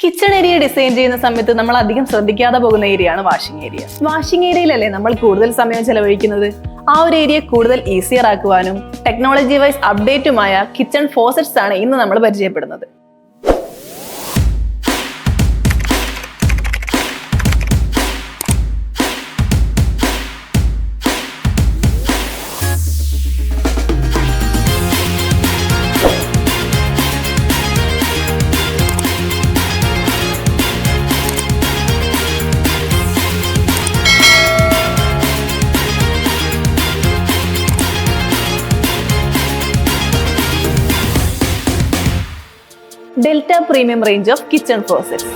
Kitchen area design ചെയ്യുന്ന സമയത്ത് നമ്മൾ അധികം ശ്രദ്ധിക്കാതെ പോകുന്ന ഏരിയയാണ് വാഷിംഗ് ഏരിയ. വാഷിംഗ് ഏരിയയിലല്ലേ നമ്മൾ കൂടുതൽ സമയം ചെലവഴിക്കുന്നത്. ആ ഒരു ഏരിയ കൂടുതൽ ഈസിയർ ആക്കുവാനും ടെക്നോളജി വൈസ് അപ്ഡേറ്റുമായ കിച്ചൺ ഫോസറ്റ്സ് ആണ് ഇന്ന് നമ്മൾ പരിചയപ്പെടുന്നത്. Delta Premium range of kitchen faucets.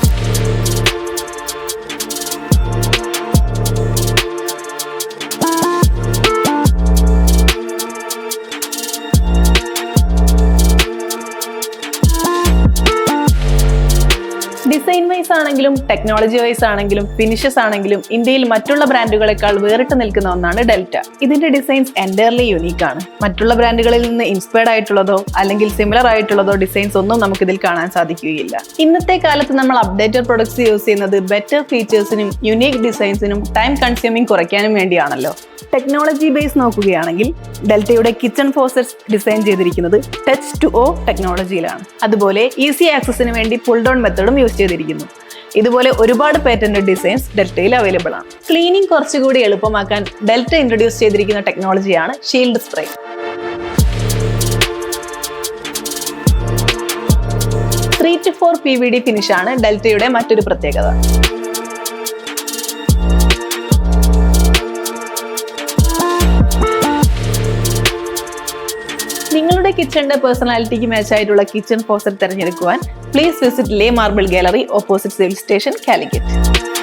Design wise ആണെങ്കിലും ടെക്നോളജി വൈസ് ആണെങ്കിലും ഫിനിഷസ് ആണെങ്കിലും ഇന്ത്യയിൽ മറ്റുള്ള ബ്രാൻഡുകളെക്കാൾ വേറിട്ട് നിൽക്കുന്ന ഒന്നാണ് ഡെൽറ്റ. ഇതിന്റെ ഡിസൈൻസ് എൻറ്റയർലി യുണീക്ക് ആണ്. മറ്റുള്ള ബ്രാൻഡുകളിൽ നിന്ന് ഇൻസ്പയർഡ് ആയിട്ടുള്ളതോ അല്ലെങ്കിൽ സിമിലർ ആയിട്ടുള്ളതോ ഡിസൈൻസ് ഒന്നും നമുക്ക് ഇതിൽ കാണാൻ സാധിക്കുകയില്ല. ഇന്നത്തെ കാലത്ത് നമ്മൾ അപ്ഡേറ്റഡ് പ്രൊഡക്ട്സ് യൂസ് ചെയ്യുന്നത് ബെറ്റർ ഫീച്ചേഴ്സിനും യുണീക്ക് ഡിസൈൻസിനും ടൈം കൺസ്യൂമിംഗ് കുറയ്ക്കാനും വേണ്ടിയാണല്ലോ. ടെക്നോളജി ബേസ് നോക്കുകയാണെങ്കിൽ ഡെൽറ്റയുടെ കിച്ചൺ ഫോസറ്റ്സ് ഡിസൈൻ ചെയ്തിരിക്കുന്നത് ടച്ച് ടു ഓ ടെക്നോളജിയിലാണ്. അതുപോലെ ഈസി ആക്സസിന് വേണ്ടി പുൾ ഡൗൺ മെത്തഡും യൂസ് ചെയ്തിരിക്കുന്നു. ഇതുപോലെ ഒരുപാട് പേറ്റന്റഡ് ഡിസൈൻസ് ഡെൽറ്റയിൽ അവൈലബിൾ ആണ്. ക്ലീനിങ് കുറച്ചുകൂടി എളുപ്പമാക്കാൻ ഡെൽറ്റ ഇൻട്രൊഡ്യൂസ് ചെയ്തിരിക്കുന്ന ടെക്നോളജിയാണ് ഷീൽഡ് സ്പ്രേ. 3 to 4 PVD ഫിനിഷാണ് ഡെൽറ്റയുടെ മറ്റൊരു പ്രത്യേകത. നിങ്ങളുടെ കിച്ചണിന്റെ പേഴ്സണാലിറ്റിക്ക് മാച്ച് ആയിട്ടുള്ള കിച്ചൺ ഫോസറ്റ് തിരഞ്ഞെടുക്കുവാൻ please visit Le Marble Gallery opposite civil station, Calicut.